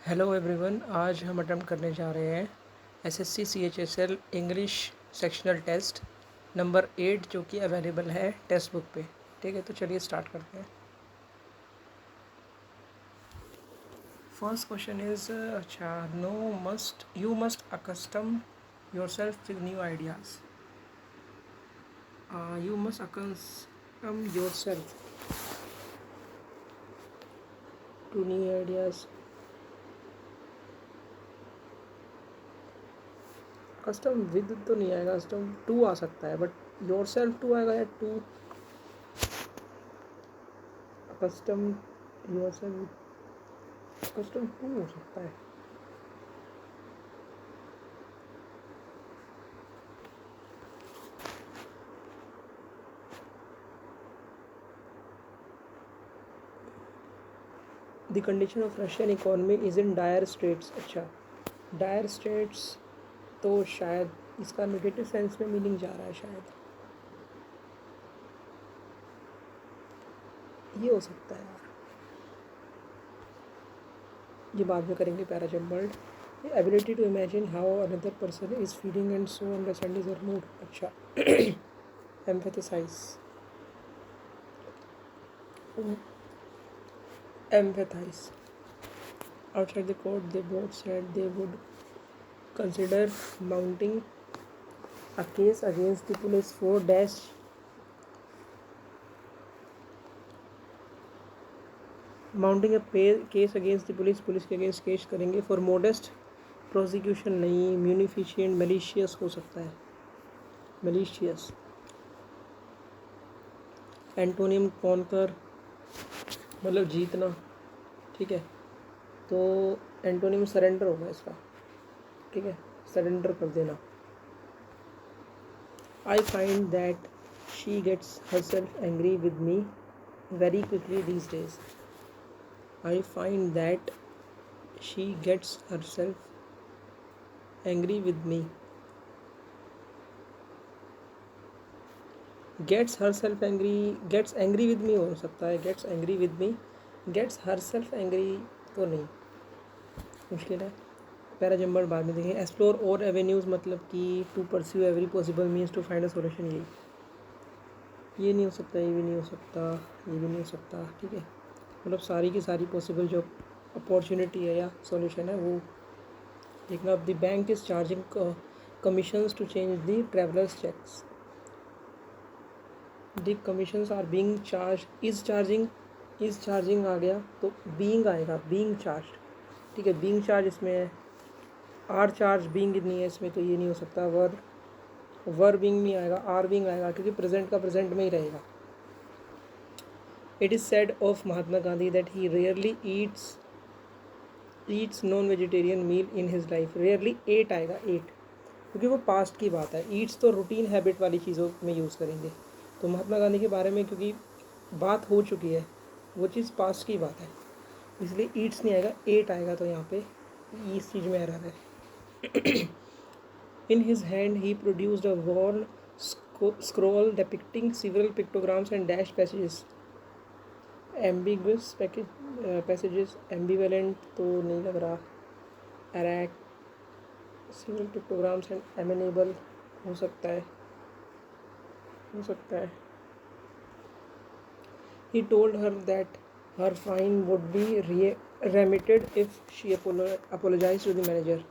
Hello everyone, आज हम attempt करने जा रहे हैं SSC CHSL English sectional test number 8 जो कि अवेलेबल है टेक्स्ट बुक पे। ठीक है, तो चलिए स्टार्ट करते हैं। First question is no must you must accustom yourself with new ideas. You must accustom yourself to new ideas. Custom with तो नहीं आएगा, कस्टम टू आ सकता है, बट योर सेल्फ टू आएगा या to custom your self custom to हो सकता है। The condition of Russian economy is in dire straits. अच्छा, डायर स्ट्रेट्स तो शायद इसका नेगेटिव सेंस में मीनिंग जा रहा है, शायद ये हो सकता है यार, ये बाद में करेंगे। Para jumbled ability to imagine how another person is feeling and so understand his mood. अच्छा, empathise empathize. Outside the court, they both said they would consider mounting a case against the police for dash mounting a case against the police के against case करेंगे for modest prosecution. नहीं, म्यूनिफिशियंट malicious हो सकता है, malicious. Antonym conquer मतलब जीतना। ठीक है, तो एंटोनियम सरेंडर होगा इसका। ठीक है, सरेंडर कर देना। I find that she gets herself angry with me very quickly these days. I find that she gets herself angry with me. Gets herself angry, gets angry with me हो सकता है, gets angry with me, gets herself angry तो नहीं, मुश्किल है। Para jumper बाद में देखेंगे। एक्सप्लोर और एवेन्यूज़ मतलब कि to pursue every possible means to find a solution. ये नहीं हो सकता, ये भी नहीं हो सकता, ये भी नहीं हो सकता। ठीक है, मतलब सारी की सारी पॉसिबल जो अपॉर्चुनिटी है या सॉल्यूशन है वो देखना। अब the bank is charging commissions to change the travellers cheques. The commissions are being charge, is charging आ गया तो बीइंग आएगा, बीइंग चार्ज। ठीक है, बीइंग चार्ज इसमें है, आर चार्ज बीइंग नहीं है इसमें, तो ये नहीं हो सकता। वर बीइंग नहीं आएगा, आर बीइंग आएगा, क्योंकि प्रेजेंट का प्रेजेंट में ही रहेगा। It is said of Mahatma Gandhi that he rarely eats non vegetarian meal in his life. Rarely ate आएगा, एट, क्योंकि वो पास्ट की बात है। ईट्स तो रूटीन हैबिट वाली चीज़ों में यूज़ करेंगे, तो महात्मा गांधी के बारे में क्योंकि बात हो चुकी है, वो चीज़ पास्ट की बात है, इसलिए ईट्स नहीं आएगा, एट आएगा। तो यहाँ पे इस चीज़ में एरर है। In his hand he produced a worn scroll depicting several pictograms and dash passages. Ambiguous passages, ambivalent तो नहीं लग रहा। एरैक, सिविल पिक्टोग्राम्स एंड एमिनेबल हो सकता है, हो सकता है। He told her that her fine would be remitted if she apologise to the manager.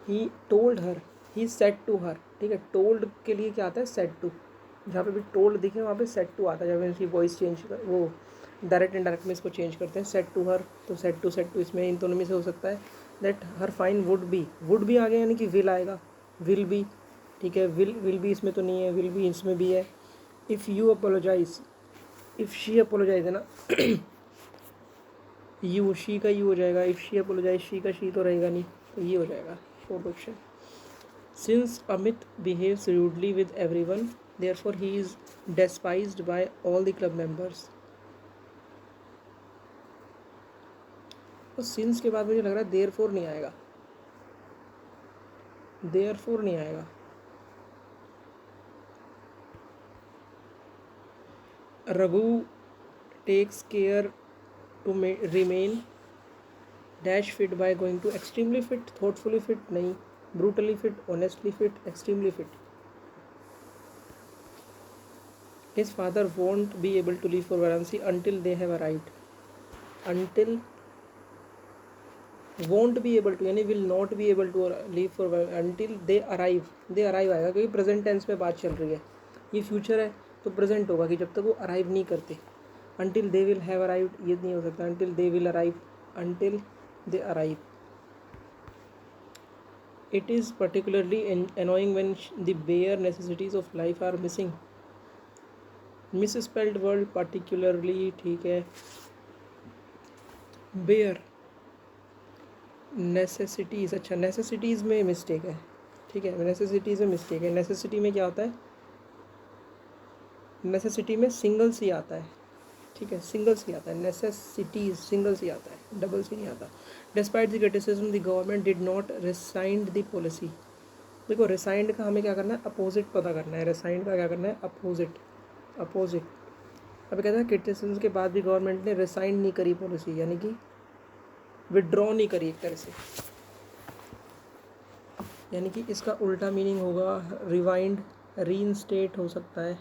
He told her, he said to her. ठीक है, टोल्ड के लिए क्या आता है, सेड टू। जहाँ पे भी टोल्ड दिखे वहाँ पे सेड टू आता है, जब इनकी वॉइस चेंज कर, वो डायरेक्ट इनडायरेक्ट में इसको चेंज करते हैं। सेड टू हर, तो सेड टू इसमें इन दोनों में से हो सकता है। That her fine would be आ गया, यानी कि विल आएगा, विल बी। ठीक है, विल बी इसमें तो नहीं है, विल बी इसमें भी है। If you apologise, if she apologise है ना, यू, शी का यू हो जाएगा। इफ़ शी अपोलोजाइज, शी का शी तो रहेगा नहीं, तो ये हो जाएगा fourth option. Since Amit behaves rudely with everyone, therefore he is despised by all the club members. तो सिंस के बाद मुझे लग रहा है देयरफॉर नहीं आएगा, देयरफॉर नहीं आएगा। Raghu takes care to remain dash fit by going to extremely fit, thoughtfully fit नहीं, brutally fit, honestly fit, extremely fit. His father won't be able to leave for Varanasi until they have arrived. Until won't be able to यानी will not be able to leave for until they arrive. they arrive आएगा क्योंकि present tense में बात चल रही है. ये future है तो प्रेजेंट होगा कि जब तक वो अराइव नहीं करते. until they will have arrived ये नहीं हो सकता. until they will arrive, until they arrive. It is particularly annoying when the bare necessities of life are missing. Misspelled word particularly ठीक है. बेयर नेसेसिटीज़, अच्छा नेसेसिटीज़ में मिस्टेक है. ठीक है, नेसेसिटीज़ में मिस्टेक है. नेसेसिटी में क्या होता है, नेसेसिटी में सिंगल सी आता है. ठीक है, सिंगल सी आता है. नेसेसिटीज़ सिंगल सी आता है, डबल सी नहीं आता. Despite the criticism the government did not rescind the policy. देखो रिसाइंड का हमें क्या करना है, अपोजिट पता करना है. रिसाइंड का क्या करना है, अपोजिट. अपोजिट. अब कहते हैं क्रिटिसिज्म के बाद भी गवर्नमेंट ने रिसाइंड नहीं करी पॉलिसी, यानी कि विड्रॉ नहीं करी एक तरह से. यानी कि इसका उल्टा मीनिंग होगा रिवाइंड. रीइंस्टेट हो सकता है,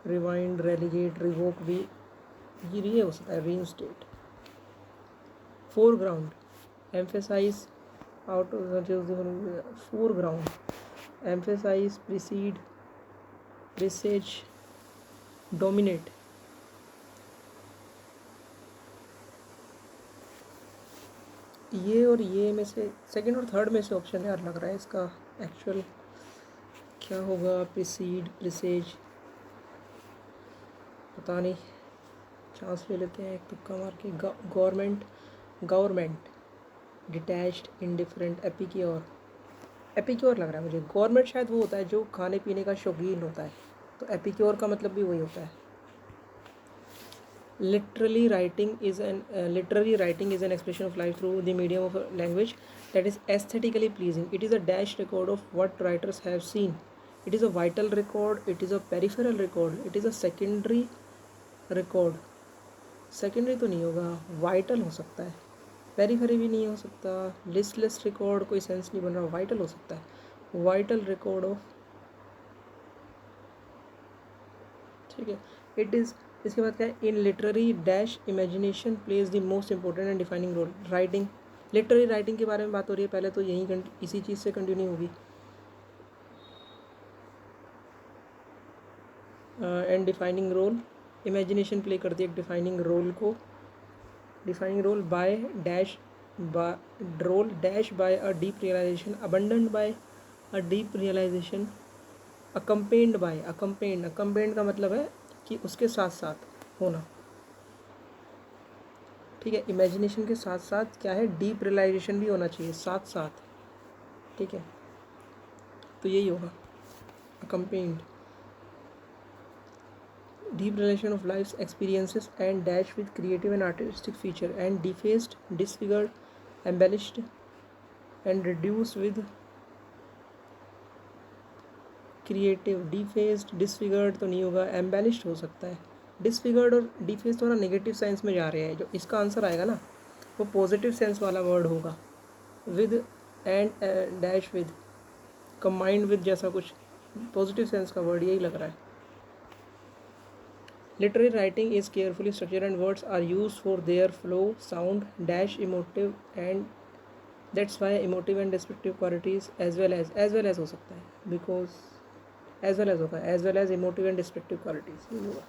रिवाइंड, रेलिगेट, रिवोक भी ये हो सकता है. Reinstate. Foreground emphasise out foreground emphasise, precede, precedes, dominate. ये और ये में से सेकंड और थर्ड में से ऑप्शन यार लग रहा है इसका एक्चुअल क्या होगा. प्रिसीड, प्रिसेज, पता नहीं, चांस ले लेते हैं एक तुक्का मार के. Government, government, detached, indifferent, epicure. Epicure लग रहा है मुझे. गवर्नमेंट शायद वो होता है जो खाने पीने का शौकीन होता है, तो एपिक्योर का मतलब भी वही होता है. Literary writing is an expression of life through the medium of a language that is aesthetically pleasing. It is a dash record of what writers have seen. It is a vital record. It is a peripheral record. It is a secondary record. Secondary तो नहीं होगा, vital हो सकता है. Periphery भी नहीं हो सकता. listless record कोई सेंस नहीं बन रहा. vital हो सकता है. vital record of, ठीक है. इट इज़, इसके बाद क्या है, in literary dash imagination plays the most important and defining role. Writing, literary writing के बारे में बात हो रही है पहले, तो यही इसी चीज़ से कंटिन्यू होगी. And defining role, imagination play करती है एक डिफाइनिंग रोल को. Defining role by dash role dash by a deep realisation, abundant by a deep realisation, accompanied by. Accompanied का मतलब है कि उसके साथ साथ होना. ठीक है, इमेजिनेशन के साथ साथ क्या है, डीप रियलाइजेशन भी होना चाहिए साथ साथ. ठीक है, तो यही होगा accompanied. Deep relation of life experiences and dash with creative and artistic feature and डिफेस्ड, disfigured, embellished and reduce with creative. डिफेस्ड, disfigured तो नहीं होगा, एम्बेलिश्ड हो सकता है. डिसफिगर्ड और डिफेस थोड़ा नेगेटिव सेंस में जा रहे हैं. जो इसका आंसर आएगा ना वो पॉजिटिव सेंस वाला वर्ड होगा. With and dash with, combined with जैसा कुछ पॉजिटिव सेंस का वर्ड यही लग रहा है. Literary writing is carefully structured and words are use for their flow, sound, dash, emotive and that's why emotive and descriptive qualities as well as हो सकता है. बिकॉज एज वेल एज होगा, as well as emotive and descriptive qualities ये होगा.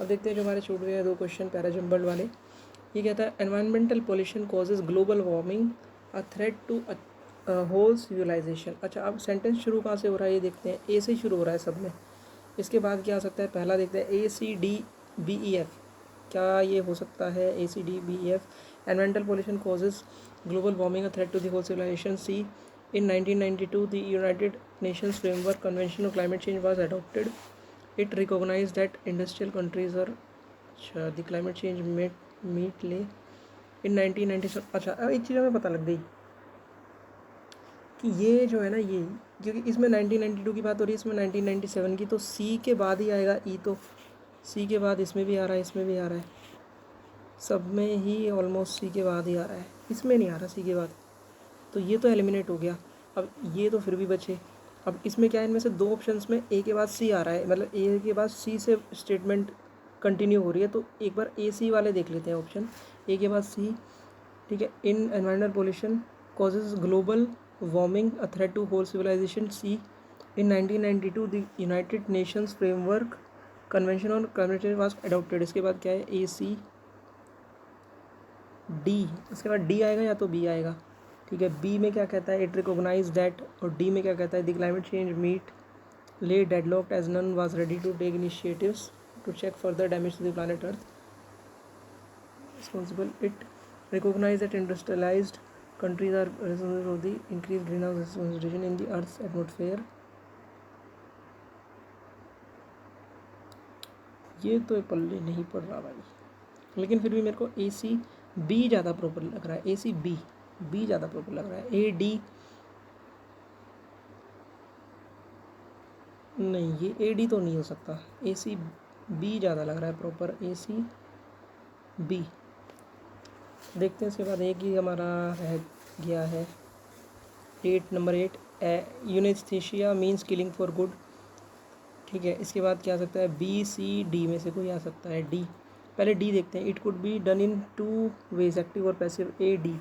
अब देखते हैं जो हमारे छूट गए हैं दो क्वेश्चन पैरा जम्बल्ड वाले. ये कहता है environmental pollution causes global warming a threat to whole civilisation. अच्छा, अब सेंटेंस शुरू कहाँ से हो रहा है ये देखते हैं. ए से ही शुरू हो रहा है सब में. इसके बाद क्या आ सकता है, पहला देखते हैं ACDBEF. क्या ये हो सकता है ACDBEF. Environmental pollution causes global warming a threat to the whole civilisation. C, in 1992 the United Nations Framework Convention on Climate Change was adopted. It recognized that industrial countries are the climate change meet lay in 1997. अच्छा, एक चीज़ हमें पता लग गई कि ये जो है ना ये, क्योंकि इसमें 1992 की बात हो रही है, इसमें 1997 की, तो सी के बाद ही आएगा ई. तो सी के बाद इसमें भी आ रहा है, इसमें भी आ रहा है. सब में ही ऑलमोस्ट सी के बाद ही आ रहा है, इसमें नहीं आ रहा सी के बाद, तो ये तो एलिमिनेट हो गया। अब ये तो फिर भी बचे। अब इसमें क्या है, इनमें से दो ऑप्शंस में ए के बाद सी आ रहा है, मतलब ए के बाद सी से स्टेटमेंट कंटिन्यू हो रही है, तो एक बार ए सी वाले देख लेते हैं ऑप्शन, ए के बाद सी। ठीक है, in environmental pollution causes global warming a threat to whole civilisation, C. In 1992 the United Nations framework convention on climate was adopted. इसके बाद क्या है, ए सी डी, इसके बाद डी आएगा या तो बी आएगा। ठीक है, बी में क्या कहता है, इट रिकॉग्नाइज दैट, और डी में क्या कहता है, द क्लाइमेट चेंज मीट ले deadlocked as none was ready to take initiatives to check further damage to the planet earth responsible. It recognizes that industrialized countries are responsible for the increased greenhouse gas concentration in the Earth's atmosphere. ये तो पल्ले नहीं पड़ रहा भाई, लेकिन फिर भी मेरे को ए सी बी ज़्यादा प्रॉपर लग रहा है, ए सी बी बी ज़्यादा प्रॉपर लग रहा है। ए डी नहीं, ये ए डी तो नहीं हो सकता, ए सी बी ज़्यादा लग रहा है प्रॉपर, ए सी बी। देखते हैं इसके बाद एक ही हमारा रह गया है, 8 नंबर 8, यूनेस्थीशिया मीन्स किलिंग फॉर गुड। ठीक है, इसके बाद क्या आ सकता है, बी सी डी में से कोई आ सकता है, डी। पहले डी देखते हैं, it could be done in 2 ways, active और पैसिव, ए डी।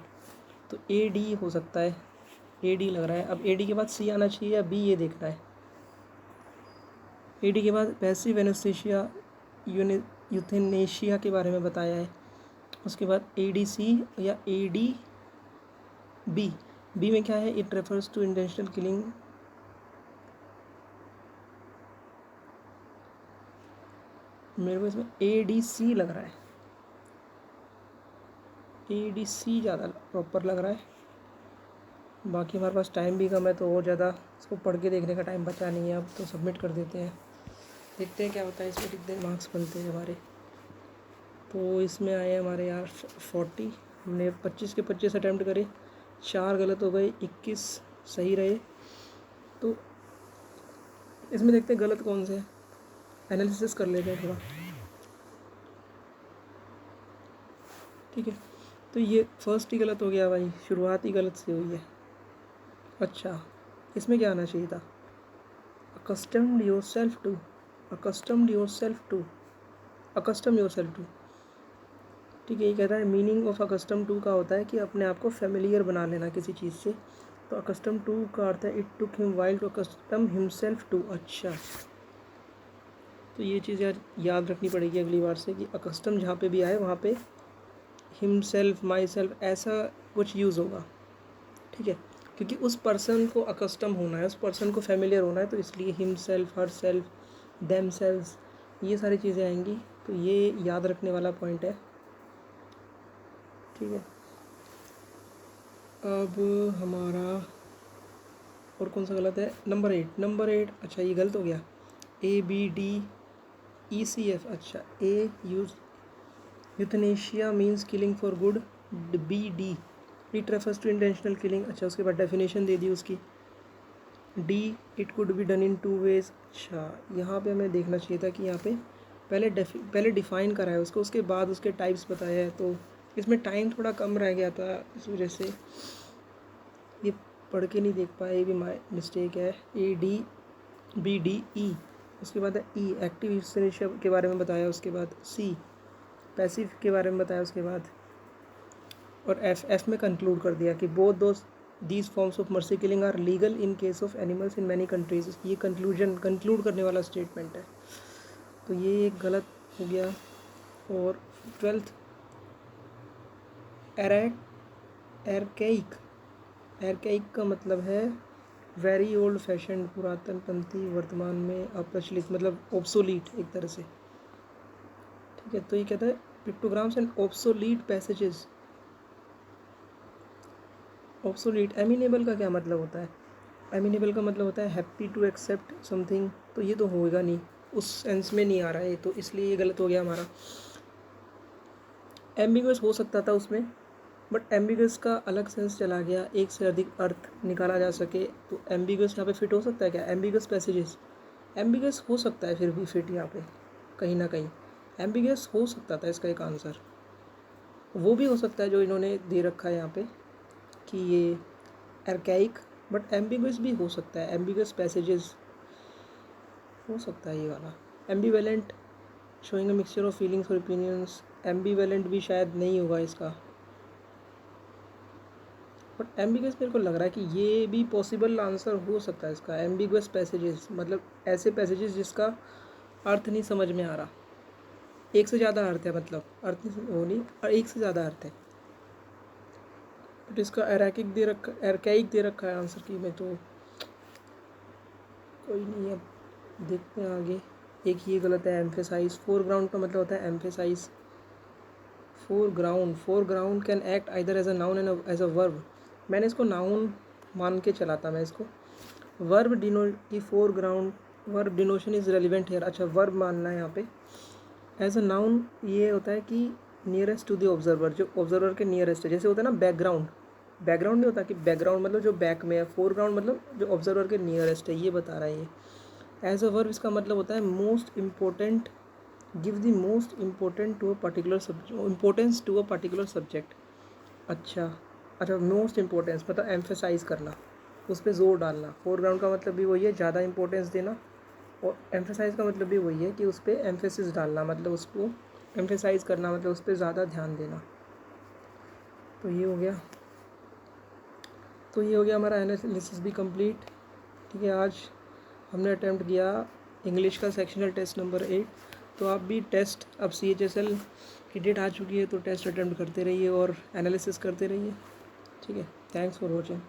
तो ए डी हो सकता है, ए डी लग रहा है। अब ए डी के बाद सी आना चाहिए या बी, ये देखना है। ए डी के बाद पैसिव एनेस्थीसिया यूथेनेशिया के बारे में बताया है। उसके बाद ए डी सी या ए डी बी। बी में क्या है, it refers to intentional killing. मेरे को इसमें ए डी सी लग रहा है, ए डी सी ज़्यादा प्रॉपर लग रहा है। बाकी हमारे पास टाइम भी कम है, तो और ज़्यादा इसको पढ़ के देखने का टाइम बचा नहीं है, अब तो सबमिट कर देते हैं, देखते हैं क्या होता है इसमें, कितने मार्क्स बनते हैं हमारे। तो इसमें आए हमारे यार 40, हमने 25 के 25 अटैम्प्ट करे, 4 गलत हो गए, 21 सही रहे। तो इसमें देखते हैं गलत कौन से हैं, एनालिसिस कर लेते हैं थोड़ा। ठीक है, तो ये फर्स्ट ही गलत हो गया भाई, शुरुआत ही गलत से हुई है। अच्छा, इसमें क्या आना चाहिए था, accustomed yourself to, accustomed yourself to, accustom yourself to. ठीक है, ये कह रहा है मीनिंग ऑफ अकस्टम टू का होता है कि अपने आप को फेमिलियर बना लेना किसी चीज़ से। तो अकस्टम टू का अर्थ है it took him while to accustom himself to. अच्छा, तो ये चीज़ यार याद रखनी पड़ेगी अगली बार से कि अकस्टम जहाँ पे भी आए वहाँ पे हिमसेल्फ, माई सेल्फ ऐसा कुछ यूज़ होगा। ठीक है, क्योंकि उस पर्सन को अकस्टम होना है, उस पर्सन को फेमिलियर होना है, तो इसलिए himself, her self, them selves, ये सारी चीज़ें आएंगी। तो ये याद रखने वाला पॉइंट है। ठीक है, अब हमारा और कौन सा गलत है, नंबर 8, नंबर 8। अच्छा, ये गलत हो गया, A B D E C F. अच्छा, A euthanasia means killing for good, B D it refers to intentional killing. अच्छा, उसके बाद डेफिनेशन दे दी उसकी, D it could be done in 2 ways. अच्छा, यहाँ पे हमें देखना चाहिए था कि यहाँ पे पहले डिफ़ाइन करा है उसको, उसके बाद उसके टाइप्स बताया है, तो इसमें टाइम थोड़ा कम रह गया था, इस वजह से ये पढ़ के नहीं देख पाए, ये भी मिस्टेक है। A D B D E, उसके बाद है ई एक्टिव यूथनेशिया के बारे में बताया, उसके बाद सी पैसिव के बारे में बताया, उसके बाद और एफ में कंक्लूड कर दिया कि both these forms of mercy killing are legal in case of animals in many countries. ये कंक्लूड करने वाला स्टेटमेंट है, तो ये एक गलत हो गया। और 12th एरकैइक का मतलब है वेरी ओल्ड फैशन, पुरातन पंथी, वर्तमान में अप्रचलित, मतलब ऑब्सोलीट एक तरह से। ठीक है, तो ये कहता है pictograms and obsolete passages. Obsolete, amenable का क्या मतलब होता है, एमिनेबल का मतलब होता है हैप्पी टू एक्सेप्ट समथिंग, तो ये तो होएगा नहीं, उस सेंस में नहीं आ रहा है, तो इसलिए ये गलत हो गया हमारा। एम्बिगुअस हो सकता था उसमें, बट एम्बिगुअस का अलग सेंस चला गया, एक से अधिक अर्थ निकाला जा सके, तो एम्बिगुअस यहाँ पे फिट हो सकता है क्या, एम्बिगुअस पैसेजेस, एम्बिगुअस हो सकता है फिर भी फिट यहाँ पे कहीं ना कहीं, एम्बिगुअस हो सकता था इसका एक आंसर। वो भी हो सकता है जो इन्होंने दे रखा है यहाँ पे कि ये archaic, बट एम्बिगुअस भी हो सकता है, एम्बिगुअस पैसेजेस हो सकता है ये वाला। Ambivalent showing a mixture of feelings और ओपिनियंस, एम्बीवेलेंट भी शायद नहीं होगा इसका, बट एम्बिगुअस मेरे को लग रहा है कि ये भी पॉसिबल आंसर हो सकता है इसका। एम्बिगुअस पैसेजेस मतलब ऐसे पैसेजेस जिसका अर्थ नहीं समझ में आ रहा, एक से ज़्यादा अर्थ है, मतलब अर्थ वो नहीं और एक से ज़्यादा अर्थ है, बट इसका एरकैइक दे रखा है आंसर की में, तो कोई नहीं, अब देखते हैं आगे। एक ये गलत है, एम्फेसाइज, फोरग्राउंड का मतलब होता है emphasise. Foreground can act either as a noun and as a verb. मैंने इसको नाउन मान के चला था मैं इसको। वर्ब डिनो की foreground, verb denotation is relevant here. अच्छा, वर्ब मानना है यहाँ पे। एज अ नाउन ये होता है कि नियरेस्ट टू द ऑब्जर्वर, जो ऑब्जर्वर के नियरेस्ट है। जैसे होता है ना बैकग्राउंड, बैकग्राउंड नहीं होता कि बैकग्राउंड मतलब जो बैक में है, फोरग्राउंड मतलब जो ऑब्जर्वर के नियरेस्ट है, ये बता रहा है ये। एज अ वर्ब इसका मतलब होता है most important, give the most important to a particular subject, importance to a particular subject. अच्छा अच्छा, मोस्ट इम्पोर्टेंस मतलब एम्फेसाइज करना, उस पर ज़ोर डालना। फोरग्राउंड का मतलब भी वही है, ज़्यादा इंपॉर्टेंस देना, और एम्फेसाइज का मतलब भी वही है कि उस पर एम्फेसिस डालना, मतलब उसको एम्फेसाइज करना, मतलब उस पर ज़्यादा ध्यान देना। तो ये हो गया, हमारा एनालिसिस भी कंप्लीट। ठीक है, आज हमने अटैम्प्ट किया इंग्लिश का सेक्शनल टेस्ट नंबर 8। तो आप भी टेस्ट, अब CHSL की डेट आ चुकी है तो टेस्ट अटैम्प्ट करते रहिए और एनालिसिस करते रहिए। ठीक है, थैंक्स फॉर वॉचिंग।